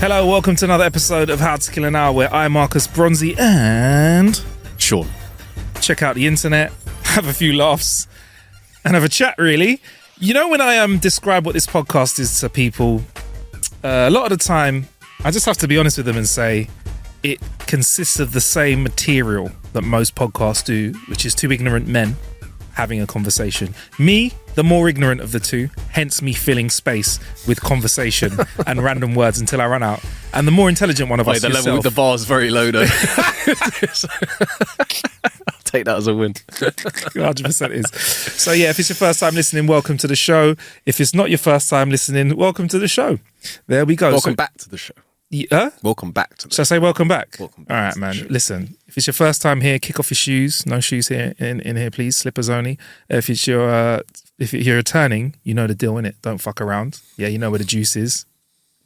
Hello, welcome to another episode of How to Kill an Hour, where I, Marcus Bronzy, and Sean, check out the internet, have a few laughs, and have a chat, really. You know, when I describe what this podcast is to people, a lot of the time, I just have to be honest with them and say it consists of the same material that most podcasts do, which is two ignorant men having a conversation. Me, the more ignorant of the two, hence me filling space with conversation and random words until I run out. And the more intelligent one of us, the yourself, level with the bar is very low, though. I'll take that as a win. 100% is. So yeah, if it's your first time listening, welcome to the show. If it's not your first time listening, welcome to the show. There we go. Welcome back to the show. Welcome back to the Should I say welcome back? Welcome back. All right, man. Listen, if it's your first time here, kick off your shoes. No shoes here in here, please. Slippers only. If you're returning, you know the deal, innit? Don't fuck around. Yeah, you know where the juice is.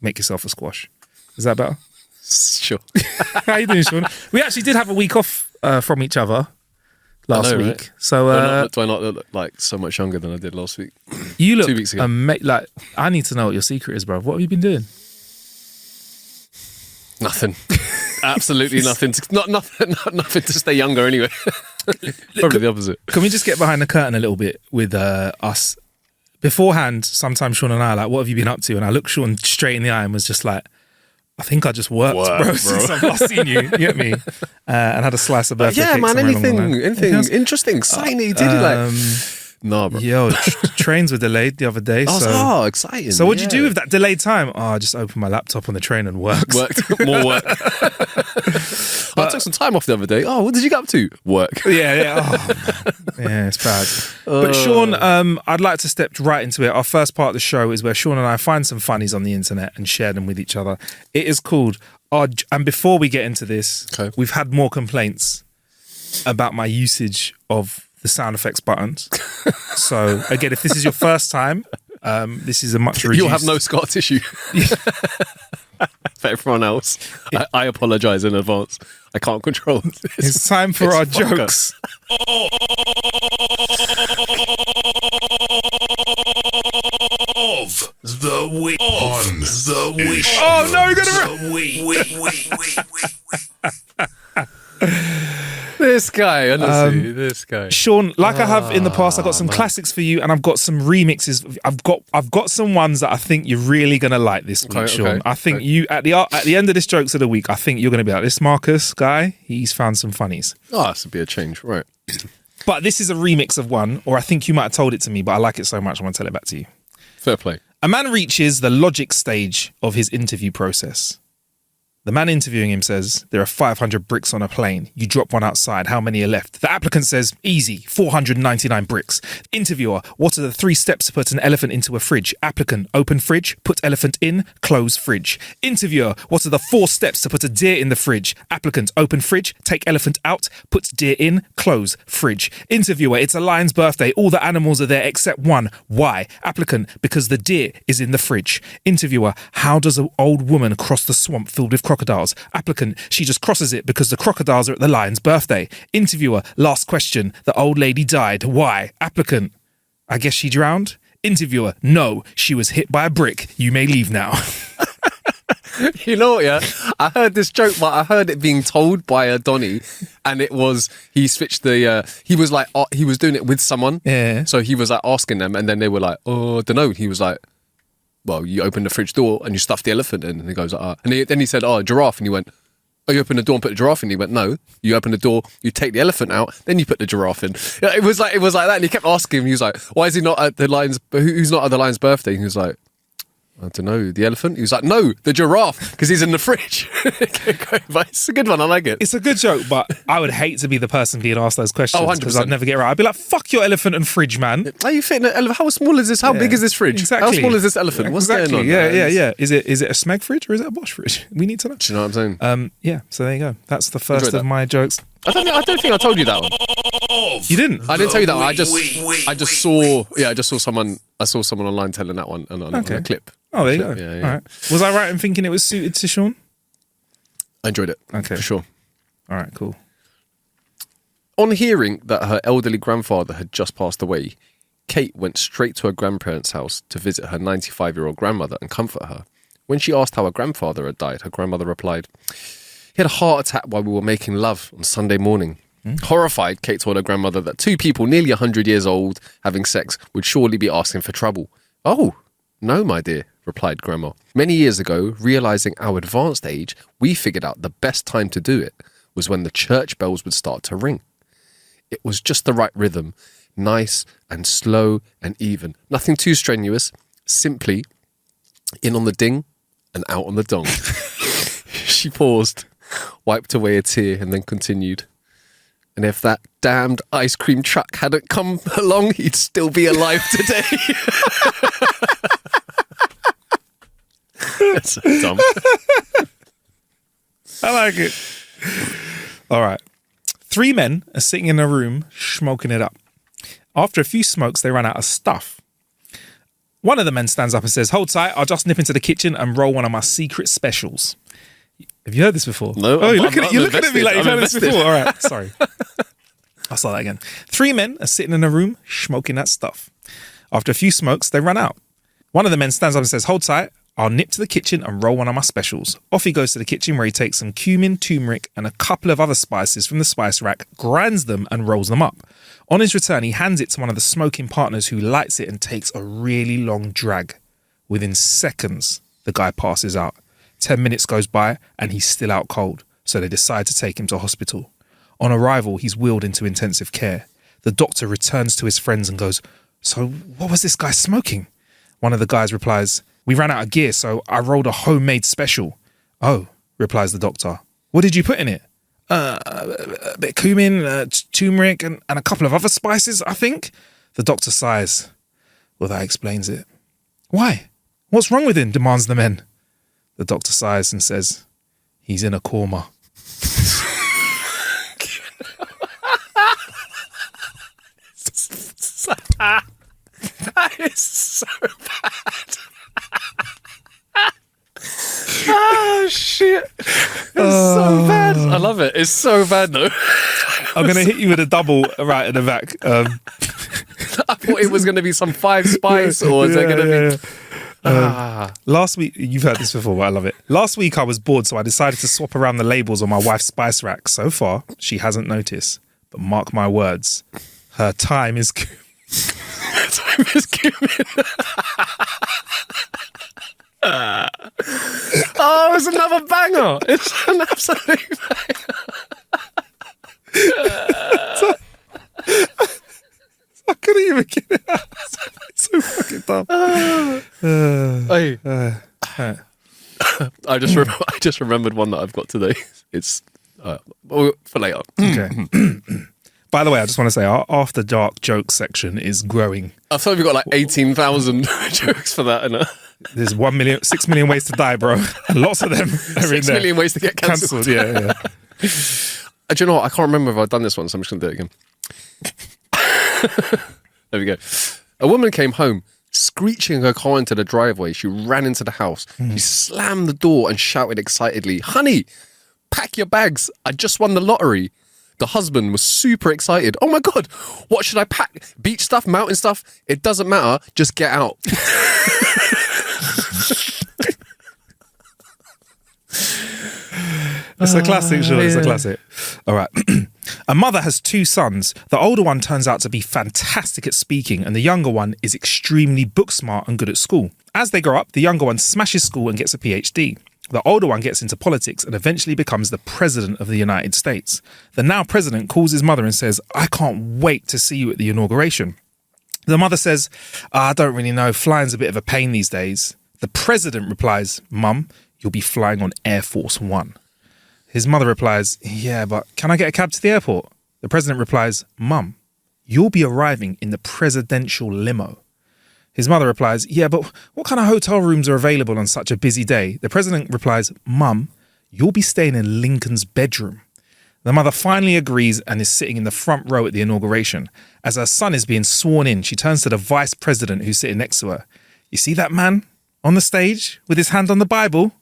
Make yourself a squash. Is that better? Sure. How you doing, Sean? We actually did have a week off from each other last week. Right? So do I not look like so much younger than I did last week? You look 2 weeks ago. Like, I need to know what your secret is, bro. What have you been doing? Nothing. Absolutely nothing. Nothing to stay younger anyway. Probably the opposite. Can we just get behind the curtain a little bit with us? Beforehand, sometimes Sean and I are like, what have you been up to? And I looked Sean straight in the eye and was just like, I think I just worked, bro, since I've last seen you. You get me? And had a slice of birthday cake. Yeah, man, anything interesting, exciting that you did. Nah, bro. Yo, trains were delayed the other day. Exciting. So what'd you do with that delayed time? I just opened my laptop on the train and worked. More work. I took some time off the other day. Oh, what did you get up to? Work. Yeah. Oh, yeah, it's bad. But Sean, I'd like to step right into it. Our first part of the show is where Sean and I find some funnies on the internet and share them with each other. It is called and before we get into this, We've had more complaints about my usage of the sound effects buttons. So again, if this is your first time, this is a much reduced... You'll have no scar tissue. For everyone else, I apologise in advance. I can't control this. It's time for our jokes. Of the week. On the week. Oh no, you're gonna... This guy, honestly, this guy. Sean, like I have in the past, I've got some classics for you, and I've got some remixes. I've got some ones that I think you're really gonna like this week, Sean. I think you at the end of this jokes of the week, I think you're gonna be like, this Marcus guy, he's found some funnies. Oh, that's a bit of change, right? But this is a remix of one, or I think you might have told it to me, but I like it so much I want to tell it back to you. Fair play. A man reaches the logic stage of his interview process. The man interviewing him says, there are 500 bricks on a plane. You drop one outside. How many are left? The applicant says, easy, 499 bricks. Interviewer, what are the 3 steps to put an elephant into a fridge? Applicant, open fridge, put elephant in, close fridge. Interviewer, what are the 4 steps to put a deer in the fridge? Applicant, open fridge, take elephant out, put deer in, close fridge. Interviewer, it's a lion's birthday. All the animals are there except one. Why? Applicant, because the deer is in the fridge. Interviewer, how does an old woman cross the swamp filled with crocodiles? Applicant, she just crosses it because the crocodiles are at the lion's birthday. Interviewer, last question, the old lady died. Why? Applicant, I guess she drowned. Interviewer, no, she was hit by a brick. You may leave now. You know what, yeah? I heard this joke, but I heard it being told by a Donny, and it was, he switched the, he was like, he was doing it with someone. Yeah. So he was like asking them, and then they were like, oh, I don't know. He was like, well, you open the fridge door and you stuff the elephant in. And he goes, and then he said, giraffe. And he went, oh, you open the door and put the giraffe in? He went, no, you open the door, you take the elephant out, then you put the giraffe in. It was like that. And he kept asking him, he was like, why is he not at the lion's, who's not at the lion's birthday? And he was like, I don't know, the elephant? He was like, no, the giraffe, because he's in the fridge. But it's a good one, I like it. It's a good joke, but I would hate to be the person being asked those questions because 100%. I'd never get it right. I'd be like, fuck your elephant and fridge, man. Are you fitting an elephant? How small is this? How big is this fridge? Exactly. How small is this elephant? What's going on? Yeah. Is it a Smeg fridge or is it a Bosch fridge? We need to know. Do you know what I'm saying? Yeah, so there you go. That's the first of my jokes. I don't think I told you that one. You didn't? I didn't tell you that one. I just saw someone online telling that one on a clip. Oh, there you go. Yeah. All right. Was I right in thinking it was suited to Sean? I enjoyed it. Okay. For sure. All right, cool. On hearing that her elderly grandfather had just passed away, Kate went straight to her grandparents' house to visit her 95-year-old grandmother and comfort her. When she asked how her grandfather had died, her grandmother replied, "He had a heart attack while we were making love on Sunday morning." Horrified, Kate told her grandmother that two people nearly 100 years old having sex would surely be asking for trouble. "Oh, no, my dear," replied Grandma. "Many years ago, realising our advanced age, we figured out the best time to do it was when the church bells would start to ring. It was just the right rhythm, nice and slow and even. Nothing too strenuous, simply in on the ding and out on the dong." She paused, wiped away a tear, and then continued, "And if that damned ice cream truck hadn't come along, he'd still be alive today." That's so dumb. I like it. All right. 3 men are sitting in a room smoking it up. After a few smokes, they run out of stuff. One of the men stands up and says, "Hold tight, I'll just nip into the kitchen and roll one of my secret specials." Have you heard this before? No. Oh, you're looking at me like you've I'm heard this invested. before. All right, sorry. I'll start that again. 3 men are sitting in a room smoking that stuff. After a few smokes, they run out. One of the men stands up and says, "Hold tight, I'll nip to the kitchen and roll one of my specials." Off he goes to the kitchen, where he takes some cumin, turmeric, and a couple of other spices from the spice rack, grinds them and rolls them up. On his return, he hands it to one of the smoking partners, who lights it and takes a really long drag. Within seconds, the guy passes out. 10 minutes goes by and he's still out cold, so they decide to take him to hospital. On arrival, he's wheeled into intensive care. The doctor returns to his friends and goes, "So what was this guy smoking?" One of the guys replies, "We ran out of gear, so I rolled a homemade special." "Oh," replies the doctor. "What did you put in it?" A bit of cumin, turmeric, and a couple of other spices, I think." The doctor sighs. "Well, that explains it." "Why? What's wrong with him?" demands the men. The doctor sighs and says, "He's in a coma." That is so bad. Oh, shit. It's so bad. I love it. It's so bad, though. I'm going to hit you with a double right in the back. I thought it was going to be some 5 spice, or is there going to be... Last week, you've heard this before, but I love it. Last week I was bored, so I decided to swap around the labels on my wife's spice rack. So far, she hasn't noticed. But mark my words, her time is... Time is cumin. Oh, it's another banger. It's an absolute banger. I couldn't even get it out. It's so fucking dumb. Hey. I just remembered one that I've got today. It's for later. Okay. By the way, I just want to say our After Dark jokes section is growing. I thought we got like 18,000 jokes for that. And There's 6 million ways to die, bro. And lots of them are in there. 6 million ways to get cancelled. Yeah. Do you know what? I can't remember if I've done this one, so I'm just going to do it again. There we go. A woman came home screeching her car into the driveway. She ran into the house. She slammed the door and shouted excitedly, "Honey, pack your bags. I just won the lottery." The husband was super excited. "Oh my God, what should I pack? Beach stuff, mountain stuff? It doesn't matter. Just get out." It's a classic, sure. It's a classic. All right. A mother has 2 sons. The older one turns out to be fantastic at speaking, and the younger one is extremely book smart and good at school. As they grow up, the younger one smashes school and gets a PhD. The older one gets into politics and eventually becomes the president of the United States. The now president calls his mother and says, "I can't wait to see you at the inauguration." The mother says, "I don't really know. Flying's a bit of a pain these days." The president replies, "Mum, you'll be flying on Air Force One." His mother replies, "Yeah, but can I get a cab to the airport?" The president replies, "Mum, you'll be arriving in the presidential limo." His mother replies, "Yeah, but what kind of hotel rooms are available on such a busy day?" The president replies, "Mum, you'll be staying in Lincoln's bedroom." The mother finally agrees and is sitting in the front row at the inauguration. As her son is being sworn in, she turns to the vice president who's sitting next to her. "You see that man on the stage with his hand on the Bible?"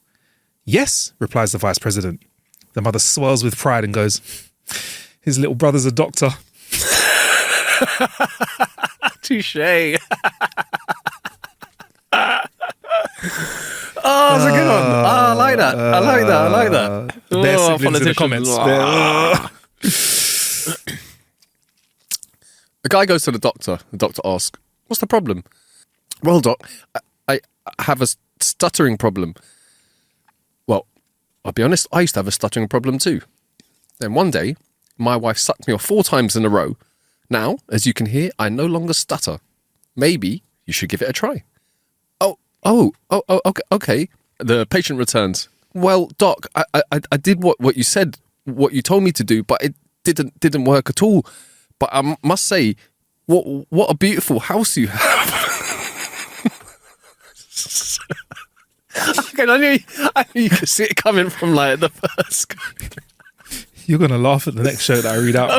"Yes," replies the vice president. The mother swirls with pride and goes, "His little brother's a doctor." Touche. Oh, that's a good one. I like that. I like that. The best siblings in the comments. A guy goes to the doctor. The doctor asks, "What's the problem?" "Well, doc, I have a stuttering problem." "Well, I'll be honest, I used to have a stuttering problem too. Then one day, my wife sucked me off 4 times in a row. Now, as you can hear, I no longer stutter. Maybe you should give it a try." Okay. The patient returns. "Well, doc, I did what you said, what you told me to do, but it didn't work at all. But I must say, what a beautiful house you have." I knew you could see it coming from like the first. You're going to laugh at the next show that I read out.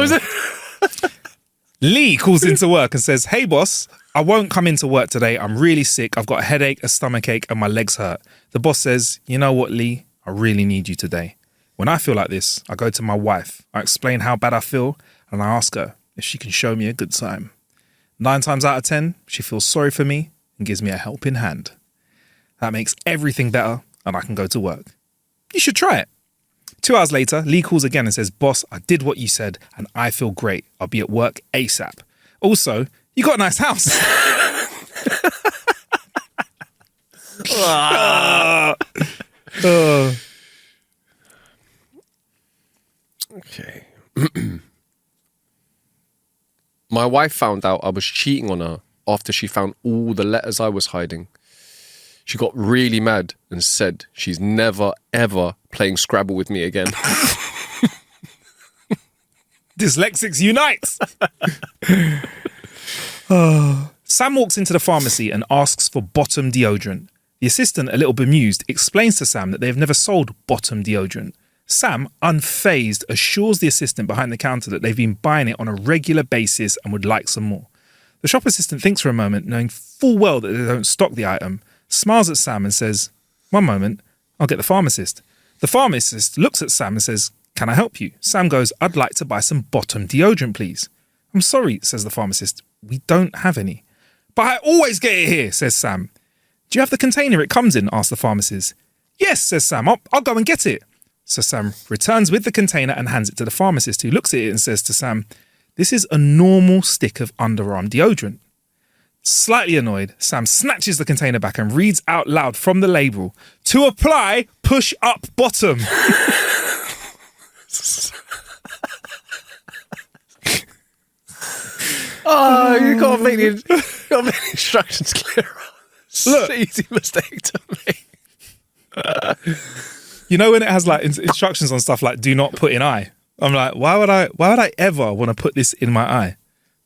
Lee calls into work and says, "Hey boss, I won't come into work today. I'm really sick. I've got a headache, a stomachache, and my legs hurt." The boss says, "You know what, Lee? I really need you today. When I feel like this, I go to my wife. I explain how bad I feel, and I ask her if she can show me a good time. 9 times out of 10, she feels sorry for me and gives me a helping hand. That makes everything better, and I can go to work. You should try it." 2 hours later, Lee calls again and says, "Boss, I did what you said, and I feel great. I'll be at work ASAP. Also, you got a nice house." Okay. My wife found out I was cheating on her after she found all the letters I was hiding. She got really mad and said she's never, ever playing Scrabble with me again. Dyslexics unite! Sam walks into the pharmacy and asks for Bottom deodorant. The assistant, a little bemused, explains to Sam that they have never sold Bottom deodorant. Sam, unfazed, assures the assistant behind the counter that they've been buying it on a regular basis and would like some more. The shop assistant thinks for a moment, knowing full well that they don't stock the item, smiles at Sam and says, "One moment, I'll get the pharmacist." The pharmacist looks at Sam and says, "Can I help you?" Sam goes, "I'd like to buy some Bottom deodorant, please." "I'm sorry," says the pharmacist, "we don't have any." "But I always get it here," says Sam. "Do you have the container it comes in?" asks the pharmacist. "Yes," says Sam, I'll go and get it." So Sam returns with the container and hands it to the pharmacist, who looks at it and says to Sam, "This is a normal stick of underarm deodorant." Slightly annoyed, Sam snatches the container back and reads out loud from the label, "To apply, push up bottom." Oh, you gotta make the instructions clearer. Look. It's an easy mistake to make. You know when it has like instructions on stuff like "do not put in eye"? I'm like, why would I ever want to put this in my eye?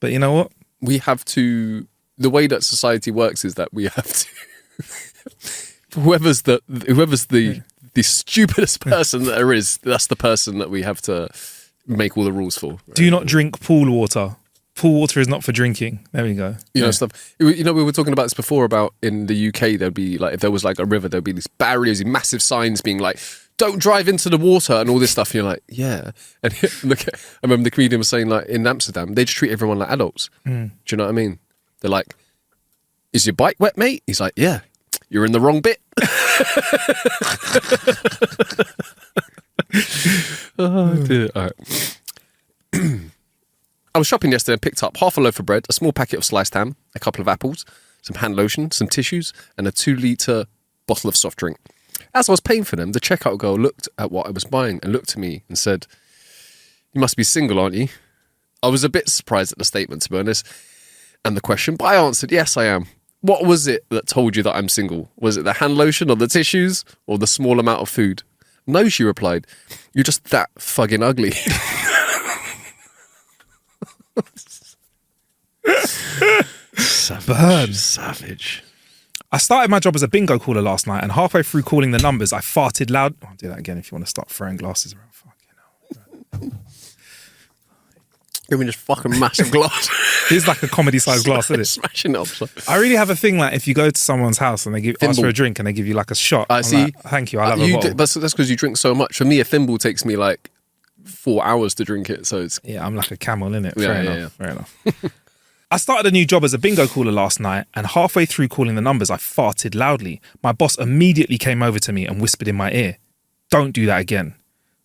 But you know what? We have to. The way that society works is that we have to. whoever's the stupidest person that there is, that's the person that we have to make all the rules for. Right? Do not drink pool water. Pool water is not for drinking. There we go. You know, stuff. You know, we were talking about this before about in the UK, there'd be like, if there was like a river, there'd be these barriers, these massive signs being like, "Don't drive into the water," and all this stuff. And you're like, yeah. And look, I remember the comedian was saying like in Amsterdam, they just treat everyone like adults. Do you know what I mean? They're like, "Is your bike wet, mate?" He's like, "Yeah." "You're in the wrong bit." Oh dear. All right. I was shopping yesterday and picked up half a loaf of bread, a small packet of sliced ham, a couple of apples, some hand lotion, some tissues, and a 2-litre bottle of soft drink. As I was paying for them, the checkout girl looked at what I was buying and looked at me and said, "You must be single, aren't you?" I was a bit surprised at the statement, to be honest, and the question, but I answered, "Yes, I am." "What was it that told you that I'm single? Was it the hand lotion or the tissues or the small amount of food?" "No," she replied. "You're just that fucking ugly." Savage. I started my job as a bingo caller last night, and halfway through calling the numbers, I farted loud. I'll do that again if you want to start throwing glasses around. Fucking hell. Give me this fucking massive glass. It's like a comedy-sized glass, isn't it? Smashing it up. I really have a thing like if you go to someone's house and they ask for a drink and they give you like a shot. I see. Like, "Thank you, I'll have a bottle." That's because you drink so much. For me, a thimble takes me like 4 hours to drink it. So it's Yeah, I'm like a camel, innit? Yeah, Fair yeah, enough. Fair enough. I started a new job as a bingo caller last night, and halfway through calling the numbers, I farted loudly. My boss immediately came over to me and whispered in my ear, "Don't do that again."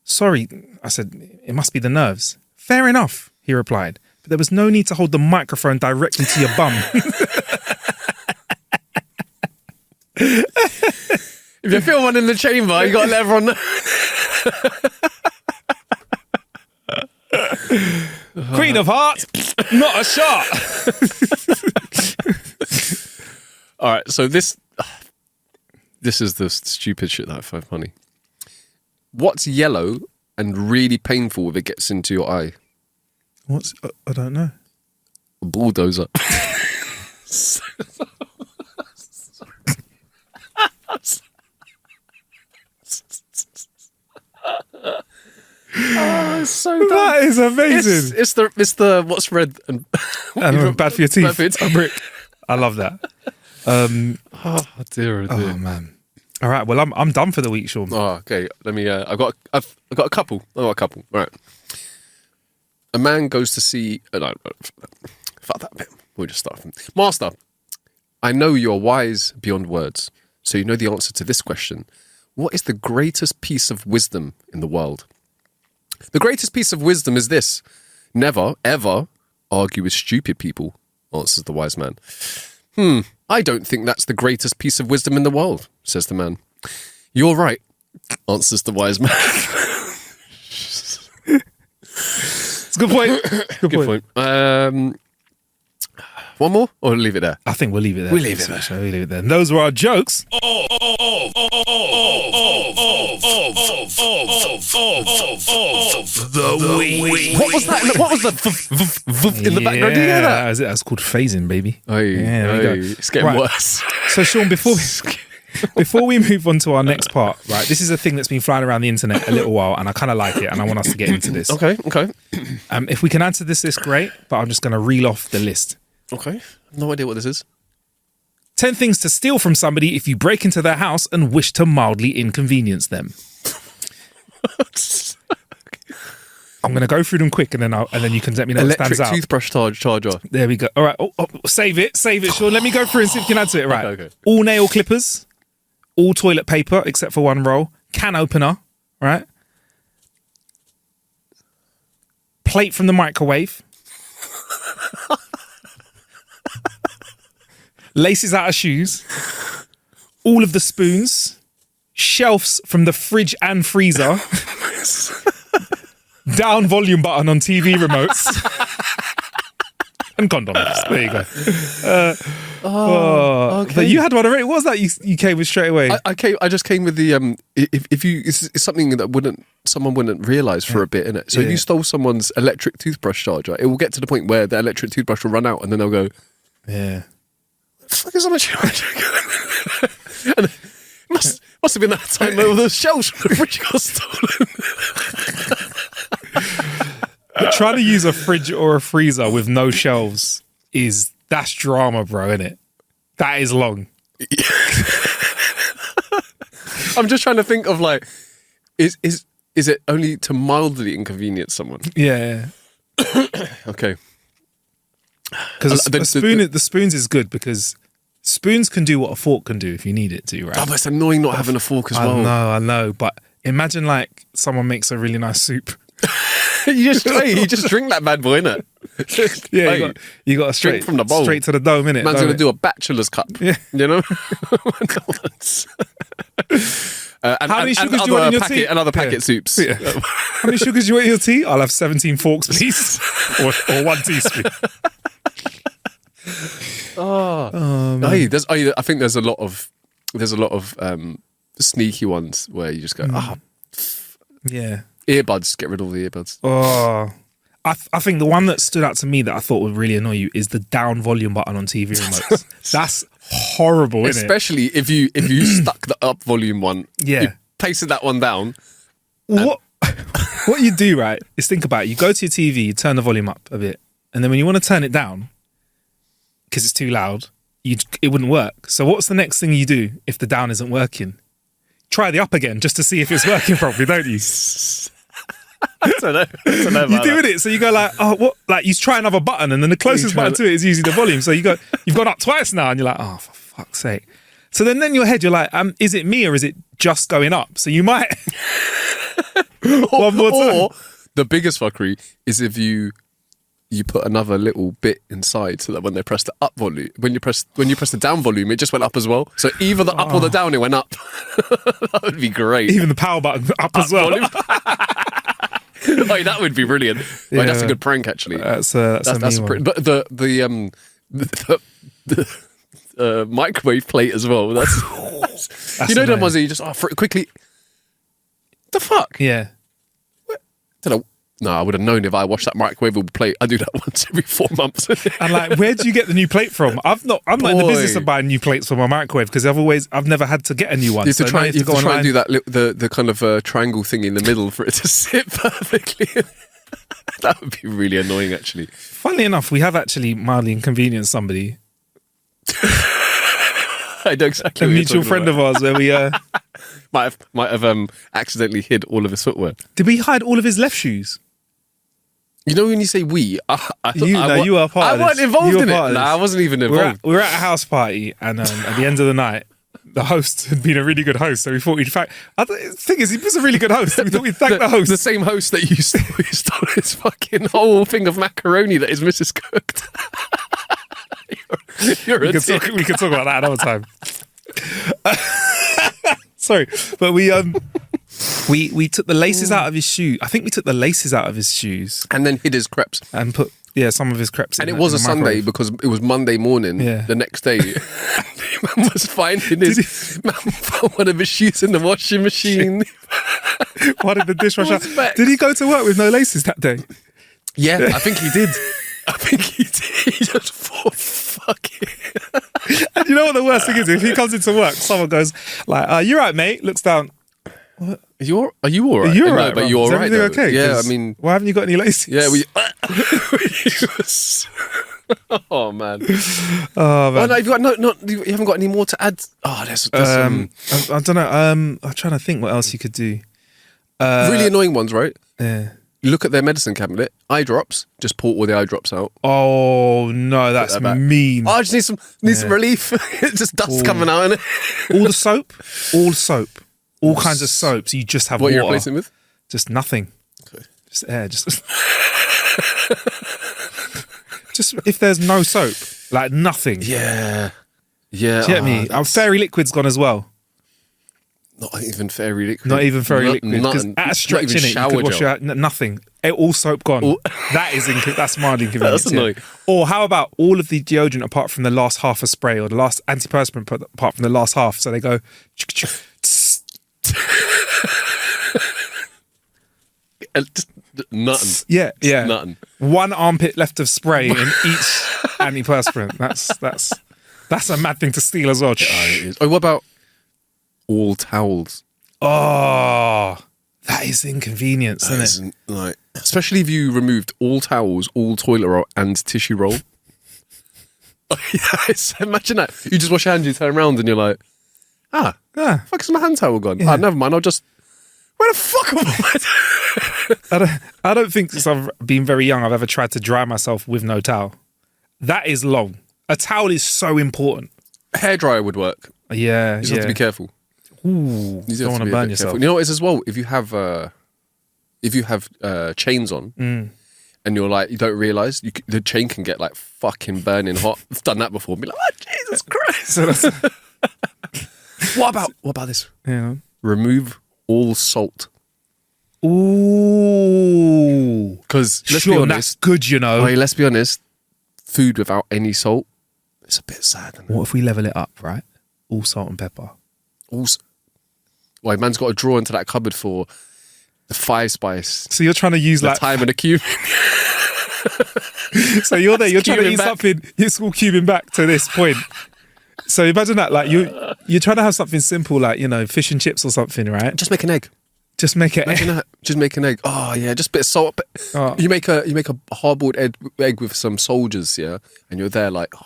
"Sorry," I said, "it must be the nerves." "Fair enough," he replied, "but there was no need to hold the microphone directly to your bum." If you feel one in the chamber, you got to let everyone know. Queen of Hearts, not a shot. All right, so this is the stupid shit that I find funny. What's yellow and really painful if it gets into your eye? What's I don't know. A bulldozer. Oh, it's so dumb. That is amazing. It's the what's red and Bad for your teeth. Bad for your teeth. A brick. I love that. Oh dear, oh dear. Oh man. All right. Well, I'm done for the week, Sean. Oh, okay. Let me. I've got a couple. I've got a couple. Right. A man goes to see. No, fuck that bit. We'll just start from Master. I know you're wise beyond words, so you know the answer to this question. What is the greatest piece of wisdom in the world? The greatest piece of wisdom is this: never, ever argue with stupid people. Answers the wise man. I don't think that's the greatest piece of wisdom in the world, says the man. You're right, answers the wise man. It's a good point. Good point. One more, or leave it there? I think we'll leave it there. We'll leave it there. We'll leave it there. And those were our jokes. The week. What was that? What was the in the background? Did you hear that? That's called phasing, baby. There we go. It's getting worse. So, Sean, before we move on to our next part, right? This is a thing that's been flying around the internet a little while, and I kind of like it, and I want us to get into this. Okay. If we can answer this list, great. But I'm just going to reel off the list. Okay. No idea what this is. 10 things to steal from somebody if you break into their house and wish to mildly inconvenience them. I'm going to go through them quick, and then you can let me know what stands out. Electric toothbrush charger. There we go. All right. Oh, save it, Sean. Let me go through and see if you can answer it. Right. Okay. All nail clippers, all toilet paper except for one roll, can opener, right? Plate from the microwave. Laces out of shoes. All of the spoons. Shelves from the fridge and freezer. Down volume button on TV remotes. And condoms. There you go. Okay. But you had one already. What was that you came with straight away? I just came with the if you it's something that someone wouldn't realise for a bit, innit? So if you stole someone's electric toothbrush charger, it will get to the point where the electric toothbrush will run out, and then they'll go, Yeah. "The fuck is on a charger?" And it must have been that time where the shelves from the fridge got stolen. But trying to use a fridge or a freezer with no shelves that's drama, bro, isn't it? That is long. I'm just trying to think of like, is it only to mildly inconvenience someone? Yeah. Okay. Because the spoons is good because spoons can do what a fork can do if you need it to, right? Oh, but it's annoying not having a fork as well. I know. But imagine like someone makes a really nice soup. you just drink that bad boy, innit? Yeah, you got to drink from the bowl. Straight to the dome, innit? Man's going to do a bachelor's cup. Yeah. You know? How many sugars do you want in your tea? Another packet soups. Yeah. How many sugars do you want in your tea? I'll have 17 forks, please. or 1 teaspoon. I think there's a lot of sneaky ones where you just go, yeah. Earbuds, get rid of all the earbuds. Oh, I think the one that stood out to me that I thought would really annoy you is the down volume button on TV remotes. That's horrible, isn't it? Especially if you stuck the up volume one. Yeah. You pasted that one down. What you do, right, is think about it. You go to your TV, you turn the volume up a bit, and then when you want to turn it down, because it's too loud, it wouldn't work. So what's the next thing you do if the down isn't working? Try the up again just to see if it's working properly, don't you? I don't know You about doing that. it, so you go like, oh, what? Like you try another button, and then the closest button to it is usually the volume. So you've gone up twice now, and you're like, oh, for fuck's sake. So then in your head, you're like, is it me or is it just going up? So you might one more time. Or the biggest fuckery is if you put another little bit inside so that when they press the up volume, when you press the down volume, it just went up as well. So either the up or the down, it went up. That would be great. Even the power button up as well. Volume. Oh, that would be brilliant. Yeah. Like, that's a good prank, actually. That's a mean one. But the microwave plate as well. That's you know, them ones that you just quickly. The fuck? Yeah. Don't know. No, I would have known if I washed that microwavable plate. I do that once every 4 months. And like, where do you get the new plate from? I'm not in the business of buying new plates for my microwave because I've never had to get a new one. You have to try and do that the kind of triangle thing in the middle for it to sit perfectly. That would be really annoying, actually. Funnily enough, we have actually mildly inconvenienced somebody. I know exactly. A what you're mutual talking friend about. of ours where we might have accidentally hid all of his footwear. did we hide all of his left shoes? You know when you say we, I thought you are part of this. I wasn't involved You were in it. part of Nah, this. I wasn't even We involved. were at a house party, and at the end of the night, the host had been a really good host, so we thought we'd thank. The thing is, he was a really good host. We thought we'd thank the host. The same host that you stole his fucking whole thing of macaroni that his missus cooked. You're a dick. We could talk about that another time. Sorry, but we took the laces out of his shoe. I think we took the laces out of his shoes And then hid his crepes. and put some of his crepes. And in it was in a the Sunday microwave. because it was Monday morning. Yeah. The next day, man was finding his man found one of his shoes in the washing machine. One in the dishwasher. Respect. Did he go to work with no laces that day? Yeah, I think he did. He just thought, fuck it. And you know what the worst thing is? If he comes into work, someone goes like, "You right, mate?" Looks down. Are you all right? You're No, right, but bruv. you're Is all right. everything Though. okay? Yeah, 'Cause I mean, why haven't you got any laces? yeah, oh man. Oh man. Oh, no, you haven't got any more to add. Oh, there's I don't know. I'm trying to think what else you could do. really annoying ones, right? Yeah. You look at their medicine cabinet, eye drops, just pull all the eye drops out. Oh no, that's that back. mean. Oh, I just need some relief. Just dust coming out in it. All the soap, all kinds of soaps. You just have What are you water. replacing with? Just nothing. Okay. Just air. Just if there's no soap, like nothing. Yeah. Do you get me? Fairy liquid's gone as well. Not even fairy liquid. Not even fairy liquid. Because Nothing. at a stretch Not even in it, you shower could wash gel. your nothing. All soap gone. That is that's mild inconvenience. That's annoying. Yeah. Or how about all of the deodorant apart from the last half a spray, or the last antiperspirant apart from the last half? So they go. Just nothing. Yeah, yeah. Nothing. One armpit left of spray in each antiperspirant. That's a mad thing to steal as well. Oh, what about all towels? Oh, that is inconvenience, isn't it? Isn't, like, especially if you removed all towels, all toilet roll, and tissue roll. Yes, imagine that. You just wash your hands, you turn around, and you're like, fuck, is my hand towel gone? Yeah. Never mind. I'll just. Where the fuck am I? I don't think since I've been very young I've ever tried to dry myself with no towel. That is long. A towel is so important. Hairdryer would work. Yeah, You just have to be careful. Ooh, You don't want to burn yourself. You know what it is as well? If you have chains on and you're like, you don't realise, the chain can get like fucking burning hot. I've done that before. Be like, oh, Jesus Christ. So that's, What about this? yeah. Remove all salt. Ooh. Because let's Sure, be that's honest. good, you know. Wait, let's be honest. Food without any salt, it's a bit sad. Isn't it? What if we level it up, right? All salt and pepper. Also, why man's got to draw into that cupboard for the 5 spice, So you're trying to use the like thyme and the cumin. so you're there, you're trying to Cubing eat back. something, you're school cubing back to this point. So imagine that, like you're trying to have something simple like, you know, fish and chips or something, right? Just make an egg. Just make it. Imagine that. Just make an egg. Oh yeah, just a bit of salt. Oh. You make a hard-boiled egg with some soldiers, yeah, and you're there like, oh,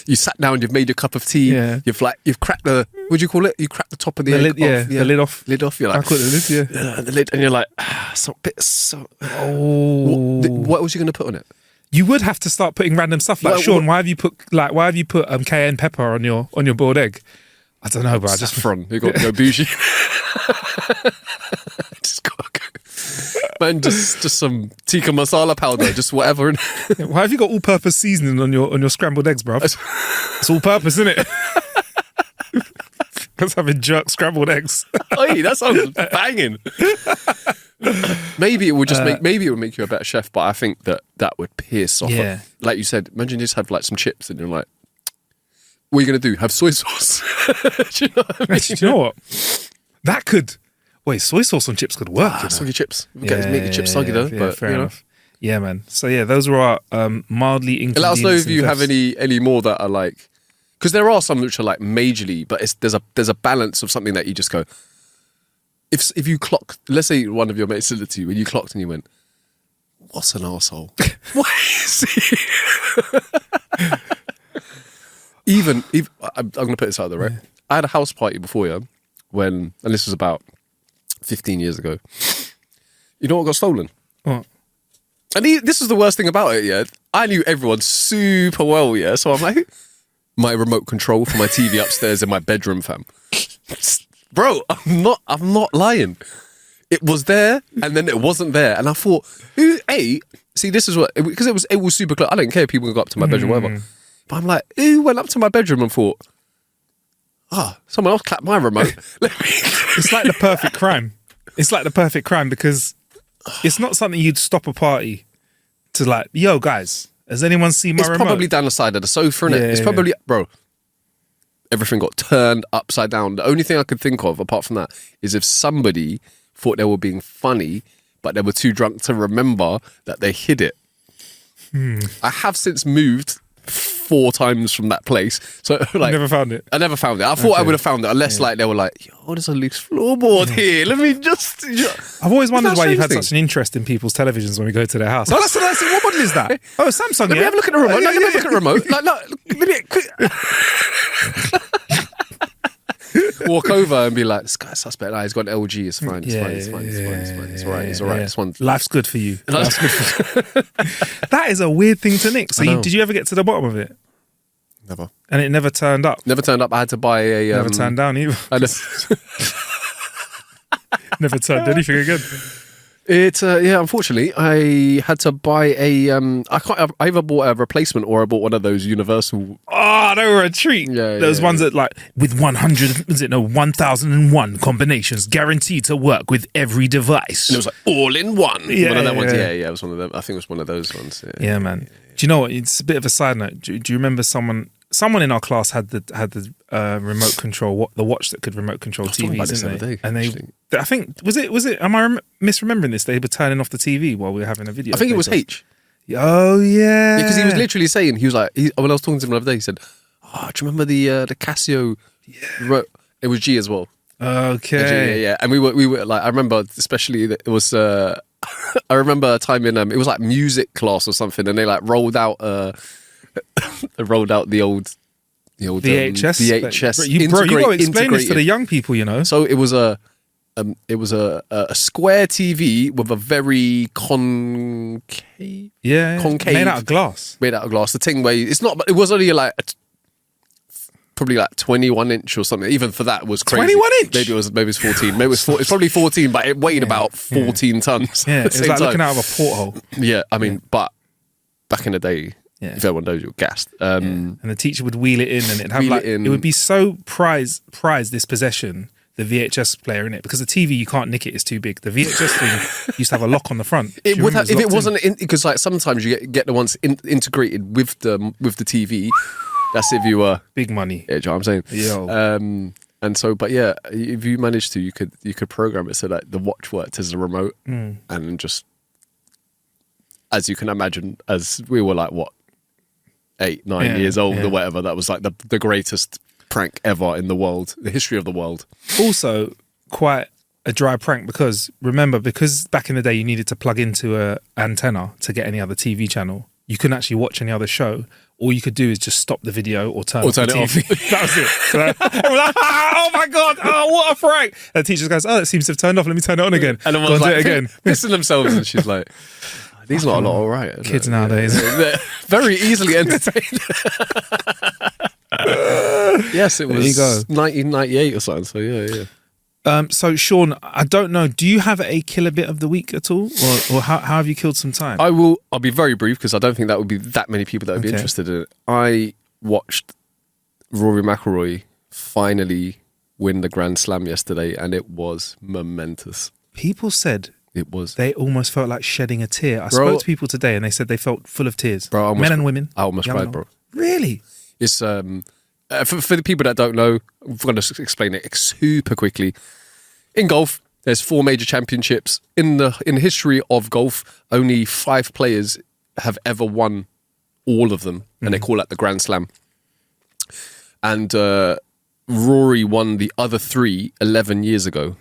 You sat down, you've made your cup of tea, Yeah. you've cracked the, what do you call it? You cracked the top of the egg lid, off. the lid off. Lid off, you're like, I call it the lid, yeah. the lid, and you're like, Oh. what was you going to put on it? You would have to start putting random stuff like, Well, Sean, why have you put cayenne pepper on your boiled egg? I don't know, but I just Saffron. You got to go bougie. Just gotta go. Man, just some tikka masala powder, just whatever. why have you got all-purpose seasoning on your scrambled eggs, bruv? It's all-purpose, isn't it? That's having jerk scrambled eggs. Oi, that sounds banging. Maybe it would just maybe it would make you a better chef, but I think that would piss off. Yeah. Like you said, imagine you just have like some chips and you're like, what are you going to do? Have soy sauce? Do you know what I mean? Actually, do you know what? That could... Wait, soy sauce on chips could work. You know? Soggy chips. Make the chips soggy though. Yeah, but fair enough. Yeah, man. So yeah, those were our mildly inconvenient. Let us know if you have any more that are like, because there are some which are like majorly, but there's a balance of something that you just go. If you clock, let's say one of your mates said it to you when you clocked and you went, "What's an arsehole?" Why is he? even I'm going to put this out there, right? I had a house party before, yeah, and this was about 15 years ago. You know what got stolen? What? And this is the worst thing about it, yeah. I knew everyone super well, yeah. So I'm like, my remote control for my TV upstairs in my bedroom, fam. Bro, I'm not lying. It was there, and then it wasn't there, and I thought, see, this is what, because it was super close. I don't care if people go up to my bedroom, whatever. But I'm like, who went up to my bedroom and thought, someone else clapped my remote. It's like the perfect crime. It's like the perfect crime because it's not something you'd stop a party to like, yo, guys, has anyone seen my remote? It's probably down the side of the sofa, innit? It's probably, bro, everything got turned upside down. The only thing I could think of, apart from that, is if somebody thought they were being funny, but they were too drunk to remember that they hid it. I have since moved 4 times from that place. So like, You never found it? I never found it. I thought I would have found it unless like they were like, yo, there's a loose floorboard here. Let me just... I've always wondered why you've had thing? such an interest in people's televisions when we go to their house. Oh, that's it. What model is that? Oh, Samsung, Let me have a look at the remote. Let me look at the remote. Like, walk over and be like, this guy's suspect. Nah, he's got an LG. It's fine. It's fine. It's fine. It's fine. It's fine. It's all right. It's all right. This one. Life's good for you. Life's good for you. That is a weird thing to nick. So did you ever get to the bottom of it? Never. And it never turned up? Never turned up. I had to buy a... Never turned down either. Never turned anything again. Unfortunately, I had to buy a... I either bought a replacement or I bought one of those universal... Oh, they were a treat. Those ones that like, with 1001 combinations guaranteed to work with every device. And it was like all in one. Yeah, one of them ones. yeah. It was one of them. I think it was one of those ones. Yeah, man. Do you know what? It's a bit of a side note. Do you remember someone in our class had the remote control, the watch that could remote control TVs, didn't they? And I think was it? Am I misremembering this? They were turning off the TV while we were having a video. I think it was H. Oh yeah, because he was literally saying, he was like, when I was talking to him the other day, he said, "Oh, do you remember the Casio?" Yeah. It was G as well. Okay. Yeah. And we were like, I remember especially that it was. I remember a time in it was like music class or something, and they like rolled out the old VHS. You got to explain this to the young people, you know. So it was a square TV with a very concave, made out of glass. The thing where it's not, but it was only like probably like 21 inch or something. Even for that was crazy. 21 inch. Maybe it was 14. Maybe it's probably 14, but it weighed about 14 tons. Yeah, it was like looking out of a porthole. Yeah, I mean, but back in the day. Yeah. If everyone knows, you're gassed. And the teacher would wheel it in, and it'd have it would be so prized this possession, the VHS player in it, because the TV you can't nick it; it's too big. The VHS thing used to have a lock on the front. It would have, if it wasn't because like sometimes you get the ones integrated with the TV. That's if you were big money. Yeah, do you know what I'm saying? Yo. And so, but yeah, if you managed to, you could program it so that the watch worked as a remote, and just as you can imagine, as we were like 8, 9 years old or whatever, that was like the greatest prank ever in the world, the history of the world. Also, quite a dry prank because back in the day you needed to plug into a antenna to get any other TV channel. you couldn't actually watch any other show. All you could do is just stop the video or turn Or off turn the it TV. off. That was it. So everyone was like, oh my God, what a prank. And the teacher goes, it seems to have turned off. Let me turn it on again. And Go everyone's and do like, it again. pissing themselves, and she's like, "These lot are not all right." Kids nowadays. They're very easily entertained. Yes, it was you go. 1998 or something. So yeah. So Sean, I don't know. Do you have a killer bit of the week at all, or how have you killed some time? I'll be very brief because I don't think that would be that many people that would be Okay. interested in it. I watched Rory McIlroy finally win the Grand Slam yesterday, and it was momentous. People said It was. they almost felt like shedding a tear. I Bro. spoke to people today, and they said they felt full of tears. Bro, I almost- men and women. I almost young cried, and bro. old. Really? It's for the people that don't know, I'm going to explain it super quickly. In golf, there's 4 major championships. In the history of golf, only 5 players have ever won all of them, and they call that the Grand Slam. And Rory won the other 3 11 years ago.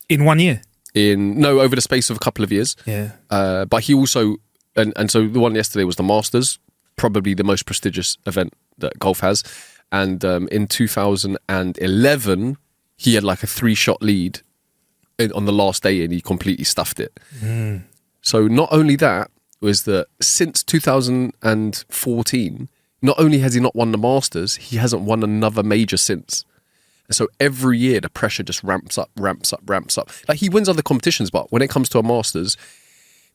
In 1 year? Over the space of a couple of years. Yeah. But he also, and so the one yesterday was the Masters, probably the most prestigious event that golf has. And in 2011, he had like a 3-shot lead on the last day, and he completely stuffed it. So not only that, was that since 2014, not only has he not won the Masters, he hasn't won another major since. And so every year the pressure just ramps up. Like he wins other competitions, but when it comes to a Masters,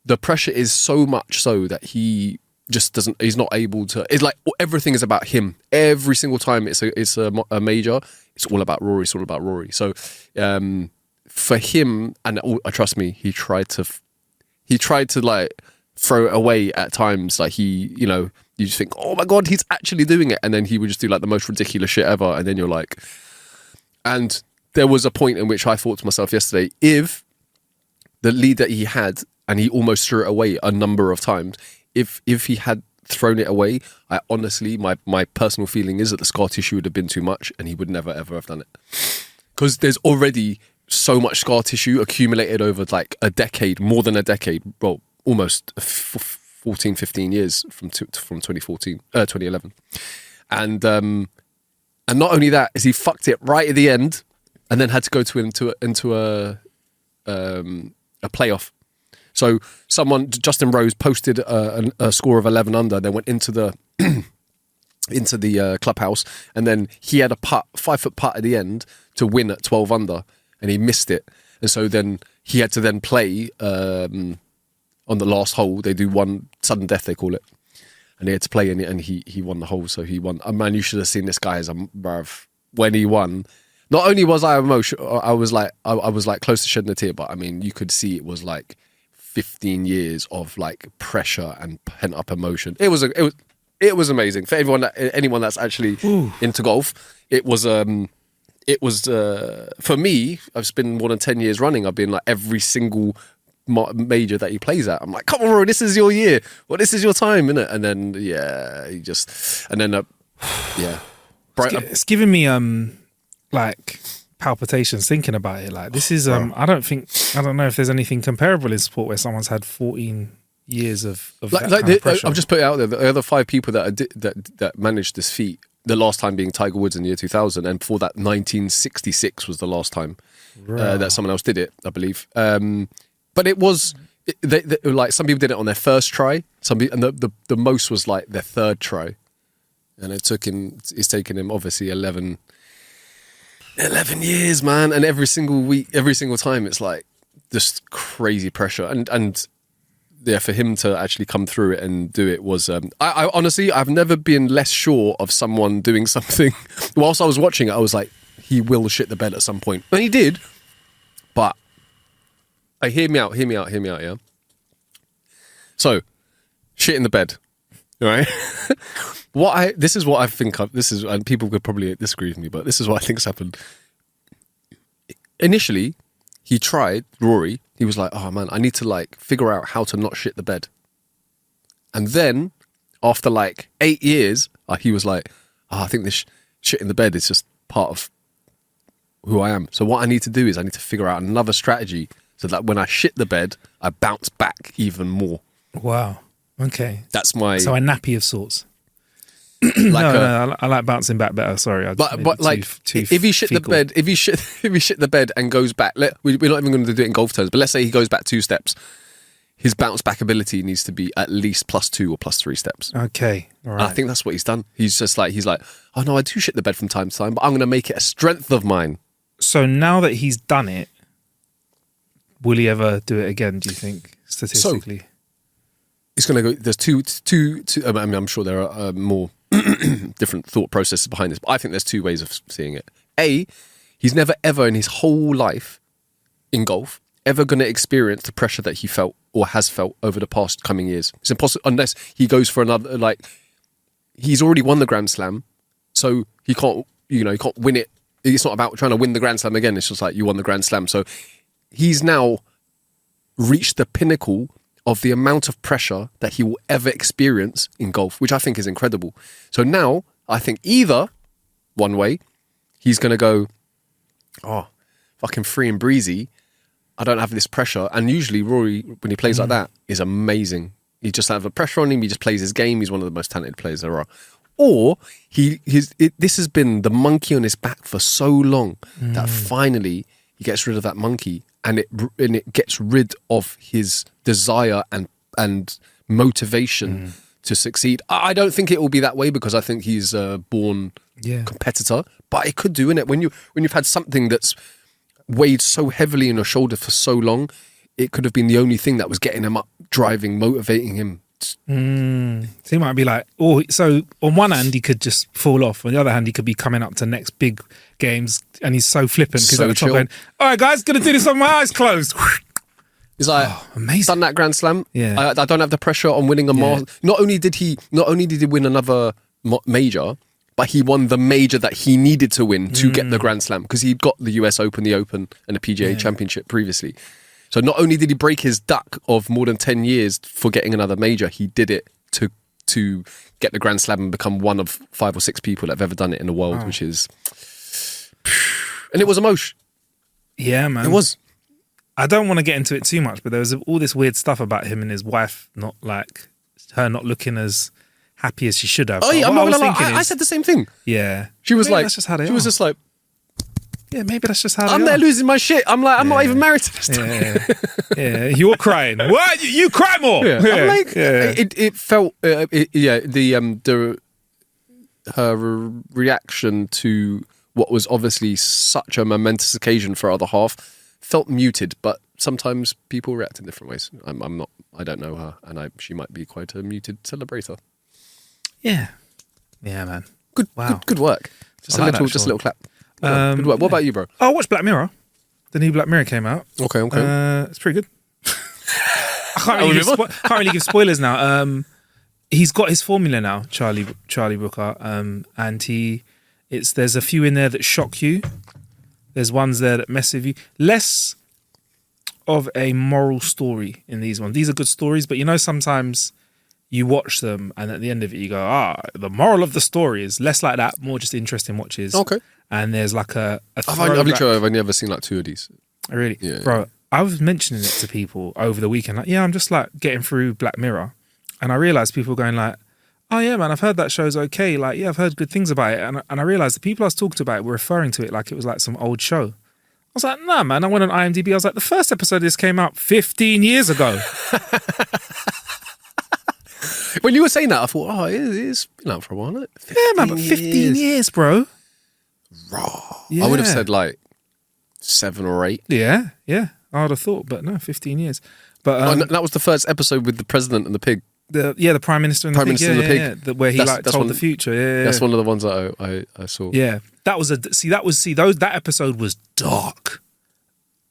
the pressure is so much so that he just doesn't. He's not able to. It's like everything is about him. Every single time it's a major, it's all about Rory. It's all about Rory. So for him, and trust me, he tried to like throw it away at times. Like you just think, oh my God, he's actually doing it, and then he would just do like the most ridiculous shit ever, and then you're like. And there was a point in which I thought to myself yesterday, if the lead that he had, and he almost threw it away a number of times, if he had thrown it away, I honestly, my personal feeling is that the scar tissue would have been too much, and he would never ever have done it. Because there's already so much scar tissue accumulated over like a decade, more than a decade, well, almost 14, 15 years from 2011. And not only that, is he fucked it right at the end, and then had to go into a playoff. So Justin Rose posted a score of 11 under, then went into the clubhouse, and then he had a 5-foot putt at the end to win at 12 under, and he missed it. And so then he had to then play on the last hole. They do one sudden death, they call it. And he had to play in it, and he won the hole, so he won. Man, you should have seen this guy as a bruv. When he won, not only was I emotional, I was like close to shedding a tear, but I mean, you could see it was like 15 years of like pressure and pent up emotion. It was amazing for anyone that's actually into golf. It was for me. I've been more than 10 years running. I've been like every single major that he plays at. I'm like, come on, Rory, this is your year. Well, this is your time, innit? And then It's giving me like palpitations thinking about it. Like this is I don't know if there's anything comparable in sport where someone's had 14 years of that kind of pressure. I've just put it out there. The other 5 people that managed this feat, the last time being Tiger Woods in the year 2000, and before that 1966 was the last time that someone else did it, I believe. But it was like some people did it on their first try. And the most was like their 3rd try, and it's taken him obviously 11 years, man. And every single week, every single time, it's like just crazy pressure. And yeah, for him to actually come through it and do it was. I honestly, I've never been less sure of someone doing something. Whilst I was watching it, I was like, he will shit the bed at some point, and he did. But hear me out, yeah. So, shit in the bed, right? This is what I think of. And people could probably disagree with me, but this is what I think's happened. Initially, he tried, Rory, he was like, oh man, I need to like figure out how to not shit the bed. And then, after like 8 years, he was like, I think this shit in the bed is just part of who I am. So what I need to do is I need to figure out another strategy so that when I shit the bed, I bounce back even more. Wow. Okay. That's my So a nappy of sorts. like No, I like bouncing back better. Sorry, I just but maybe like too if he shit fecal. the bed, if he shit the bed and goes back, we're not even going to do it in golf terms, but let's say he goes back 2 steps, his bounce back ability needs to be at least +2 or +3 steps. Okay, all And I right. think that's what he's done. He's like, oh no, I do shit the bed from time to time, but I'm going to make it a strength of mine. So now that he's done it, will he ever do it again? Do you think statistically? It's going to go. There's two. I mean, I'm sure there are more different thought processes behind this, but I think there's 2 ways of seeing it. A, he's never ever in his whole life in golf ever going to experience the pressure that he felt or has felt over the past coming years. It's impossible unless he goes for another. Like, he's already won the Grand Slam, so he can't. He can't win it. It's not about trying to win the Grand Slam again. It's just like you won the Grand Slam, so he's now reached the pinnacle of the amount of pressure that he will ever experience in golf, which I think is incredible. So now, I think either one way, he's going to go, oh, fucking free and breezy. I don't have this pressure. And usually Rory, when he plays like that, is amazing. He just have a pressure on him. He just plays his game. He's one of the most talented players there are. Or this has been the monkey on his back for so long that finally he gets rid of that monkey. And it gets rid of his desire and motivation to succeed. I don't think it will be that way because I think he's a born competitor. But it could do, innit? When you've had something that's weighed so heavily on your shoulder for so long, it could have been the only thing that was getting him up, driving, motivating him. So he might be like, so on one hand he could just fall off, on the other hand he could be coming up to next big games, and he's so flippant because So at the top chill. going, all right guys, gonna do this with my eyes closed. He's like, amazing. done that Grand Slam. Yeah. I don't have the pressure on winning a Masters. Not only did he win another major, but he won the major that he needed to win to get the Grand Slam because he'd got the US Open, the Open, and the PGA Championship previously. So not only did he break his duck of more than 10 years for getting another major, he did it to get the Grand Slam and become one of 5 or 6 people that have ever done it in the world, which is... And it was emotion. Yeah, man. It was. I don't want to get into it too much, but there was all this weird stuff about him and his wife not looking as happy as she should have. Oh yeah, But I'm what not I was gonna lie. thinking I is- said the same thing. Yeah. She was Maybe like, that's just how they she was are. just like, Yeah, maybe that's just how I'm they there are. losing my shit. I'm like, I'm not even married to this. Yeah, you're crying. What? You cry more. Yeah. I'm like, yeah. it felt, her reaction to what was obviously such a momentous occasion for our other half felt muted, but sometimes people react in different ways. I don't know her, and she might be quite a muted celebrator. Yeah, man. Good, Wow. good work. I like that, Just a Sean. little clap. Good work. What about you, bro? Oh, I watched Black Mirror. The new Black Mirror came out. Okay. It's pretty good. I can't really give spoilers now. He's got his formula now, Charlie Brooker, and there's a few in there that shock you. There's ones there that mess with you. Less of a moral story in these ones. These are good stories, but sometimes you watch them and at the end of it you go, the moral of the story is less like that, more just interesting watches. Okay. And there's like a I've only ever seen like 2 of these. Really? Yeah. Bro, I was mentioning it to people over the weekend. Like, yeah, I'm just like getting through Black Mirror. And I realised people were going like, oh yeah, man, I've heard that show's okay. Like, yeah, I've heard good things about it. And I realised the people I was talking to about it were referring to it like it was like some old show. I was like, nah, man. I went on IMDb. I was like, the first episode of this came out 15 years ago. When you were saying that, I thought, it's been out for a while, isn't it? Yeah, man, but 15 years, bro. Raw. Yeah. I would have said like 7 or 8. Yeah. I would have thought, but no, 15 years. But that was the first episode with the president and the pig. the Prime Minister and the Prime Pig. Minister and the Pig. Yeah, where he That's told one- the future. Yeah. That's one of the ones that I saw. Yeah, that episode was dark.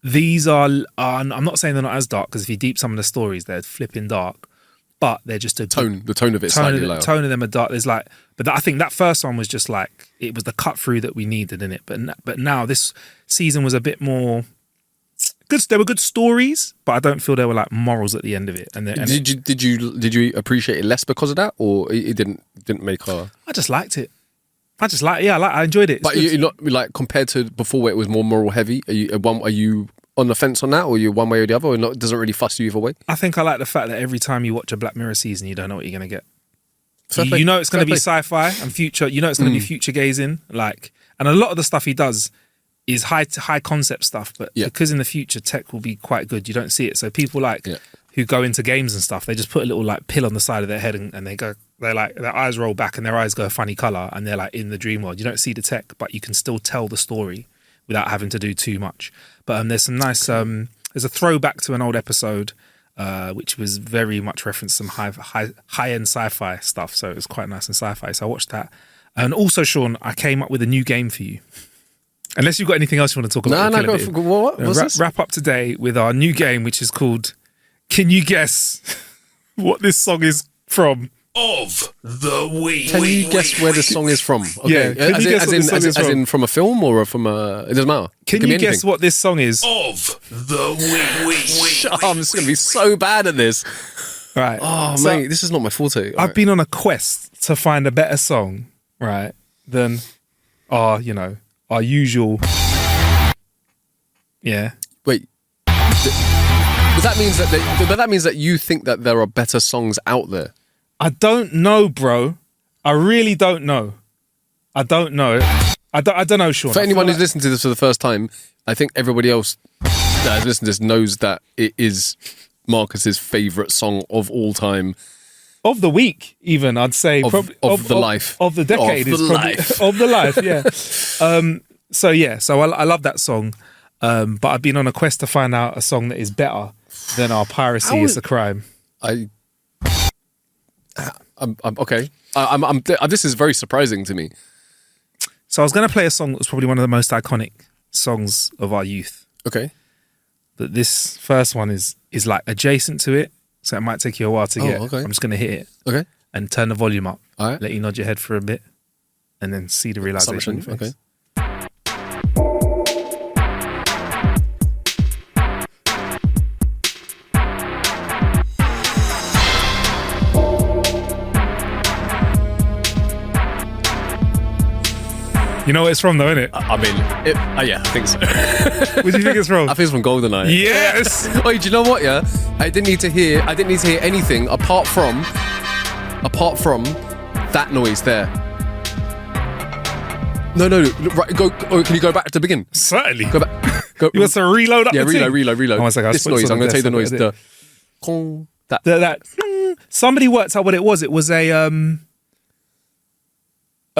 These are, I'm not saying they're not as dark because if you deep some of the stories, they're flipping dark, but they're just The tone of it slightly lower. tone of them are dark. There's like, I think that first one was just like it was the cut through that we needed in it. But now this season was a bit more good. There were good stories, but I don't feel there were like morals at the end of it. And Did you appreciate it less because of that, or it didn't make her? I just liked it. I enjoyed it. It's But good. you're not like compared to before where it was more moral heavy. Are you on the fence on that, or you're one way or the other, or not? It doesn't really fuss you either way. I think I like the fact that every time you watch a Black Mirror season, you don't know what you're going to get. Fair play. You know it's going to be Fair sci-fi and future. You know it's going to be future gazing. Like, and a lot of the stuff he does is high concept stuff, but because in the future tech will be quite good, you don't see it. So people who go into games and stuff, they just put a little like pill on the side of their head and they're like, their eyes roll back and their eyes go a funny color and they're like in the dream world. You don't see the tech, but you can still tell the story without having to do too much. But there's some nice, there's a throwback to an old episode, which was very much referenced some high-end sci-fi stuff. So it was quite nice and sci-fi. So I watched that. And also, Sean, I came up with a new game for you. Unless you've got anything else you want to talk about. What was this? Wrap up today with our new game, which is called Can You Guess What This Song Is From? Of the week. Can you guess where this song is from? Okay. Yeah, as in from a film or from a... It doesn't matter. Can you guess what this song is? Of the week. I'm just going to be so bad at this. Right. Oh, mate, this is not my forte. I've been on a quest to find a better song, right, than our usual... Yeah. Wait. But that means that you think that there are better songs out there. I don't know, bro. I really don't know. I don't know. I don't know, Sean. For anyone who's listening to this for the first time, I think everybody else that has listened to this knows that it is Marcus's favourite song of all time. Of the week, even, I'd say. Of the life. Of the decade. Of the life. Of the life, yeah. So I love that song. But I've been on a quest to find out a song that is better than our Piracy is a Crime. I'm okay. This is very surprising to me. So I was going to play a song that was probably one of the most iconic songs of our youth. Okay. But this first one is like adjacent to it, so it might take you a while to get. Okay. I'm just going to hit it. Okay. And turn the volume up. All right. Let you nod your head for a bit, and then see the realization. On your face. Okay. You know what it's from, though, innit? Yeah, I think so. What do you think it's from? I think it's from GoldenEye. Yes. Wait, do you know what? Yeah, I didn't need to hear anything apart from that noise there. No. Right, go. Oh, can you go back to the beginning? Certainly. Go back. Go. You want to reload up? Yeah, the thing? reload. Oh, one second, this noise. I'm going to tell you the noise. That. Somebody worked out what it was. It was a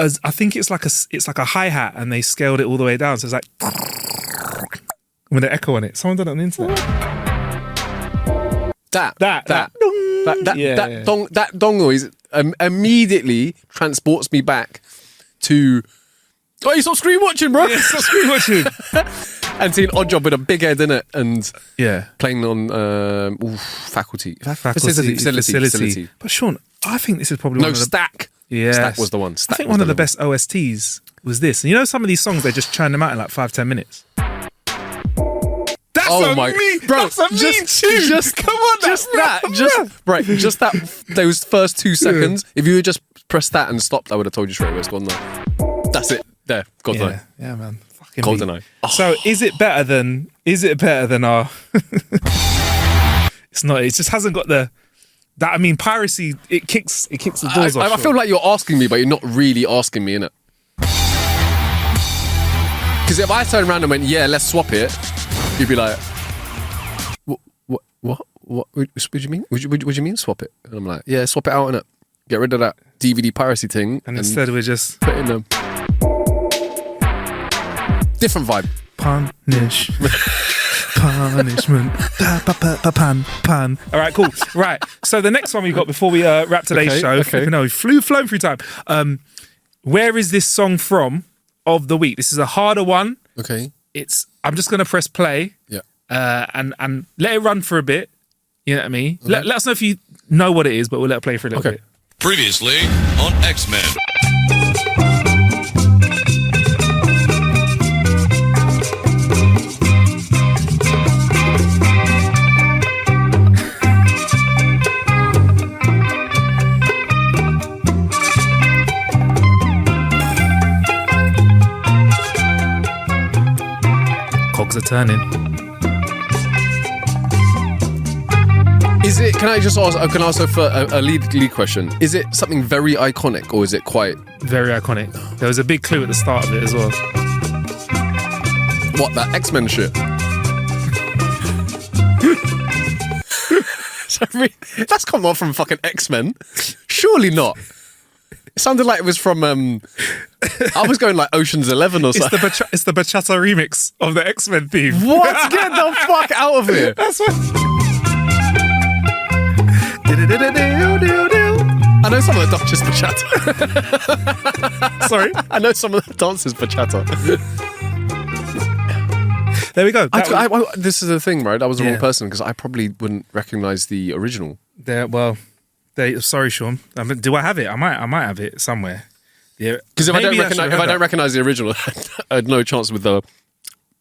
I think it's like a hi-hat and they scaled it all the way down, so it's like with an echo on it. Someone done it on the internet. That dong noise immediately transports me back to you stop screen watching, bro. Yeah, stop screen watching. And seeing Oddjob with a big head in it and playing on facility. But Sean, I think this is probably one of the... Stack. Yeah, Stack was the one. I think one of the best OSTs was this. And you know, some of these songs, they just churn them out in like 5-10 minutes. That's bro, that's a mean tune. Just come on, just those first 2 seconds. If you had just pressed that and stopped, I would have told you straight away it's GoldenEye. That's it. There, GoldenEye. Yeah, man. Fucking GoldenEye. Oh. So is it better than our? It's not. It just hasn't got the. That, I mean, Piracy, it kicks the doors off. I feel like you're asking me, but you're not really asking me, innit? Because if I turned around and went, yeah, let's swap it, you'd be like, what do you mean? What do you mean swap it? And I'm like, yeah, swap it out, innit? Get rid of that DVD piracy thing. And instead we're just... put in a different vibe. Punishment. Pan. All right, cool. Right. So the next one we got before we wrap today's show. Okay. No, we've flown through time. Where is this song from of the week? This is a harder one. Okay. I'm just going to press play. Yeah. And let it run for a bit. You know what I mean? Okay. Let us know if you know what it is, but we'll let it play for a little bit. Previously on X-Men. Cogs are turning. Is it? Can I just ask? Can I ask a lead question? Is it something very iconic, or is it quite Very iconic. There was a big clue at the start of it as well. what, that X-Men shit? That's come off from fucking X-Men. Surely not. It sounded like it was from. I was going like Ocean's 11 or something. It's the bachata remix of the X-Men theme. What? Get the fuck out of here! That's what. I know some of the dances bachata. Sorry. I know some of the dances bachata. There we go. This is the thing, right? I was the Yeah. wrong person because I probably wouldn't recognise the original. Sorry, Sean. Do I have it? I might have it somewhere. Yeah. Because if I Maybe don't recognise the original, I had no chance with the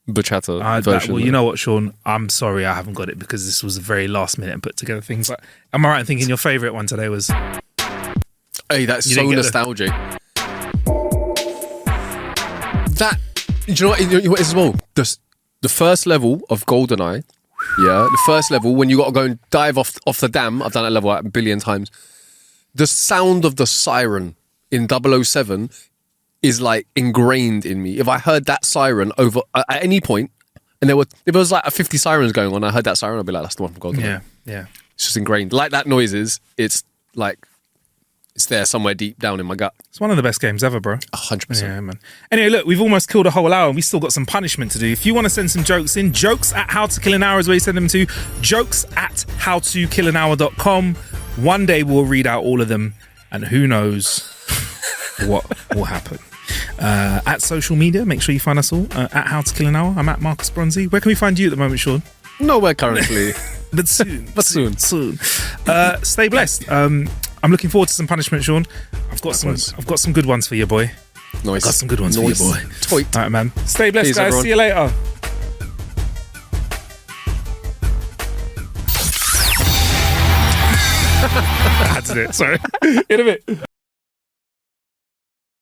bachata version. Well, you know what, Sean? I'm sorry I haven't got it because this was a very last minute and put together thing. But am I right in thinking your favourite one today was? Hey, that's You so didn't get nostalgic. That, do you know what is as well? The first level of GoldenEye, the first level when you got to go and dive off the dam. I've done that level like a billion times. The sound of the siren in 007 is like ingrained in me. If I heard that siren over at any point, and if there was like 50 sirens going on, I heard that siren, I'd be like, that's the one from GoldenEye. Yeah. It's just ingrained. Like that noise is, it's like, it's there somewhere deep down in my gut. It's one of the best games ever, bro. 100%. Yeah, man. Anyway, look, we've almost killed a whole hour and we still got some punishment to do. If you want to send some jokes in, jokes@howtokillanhour is where you send them to. jokes@howtokillanhour.com. One day we'll read out all of them and who knows what will happen. At social media, make sure you find us all at How to Kill an Hour. I'm at Marcus Bronzy. Where can we find you at the moment, Sean? Nowhere currently. But soon. Soon. Stay blessed. I'm looking forward to some punishment, Sean. I've got some good ones for you, boy. Nice. Got some good ones for you, boy. Toit. All right, man. Stay blessed, Peace, guys. everyone. See you later. I had to do it. Sorry. In a bit.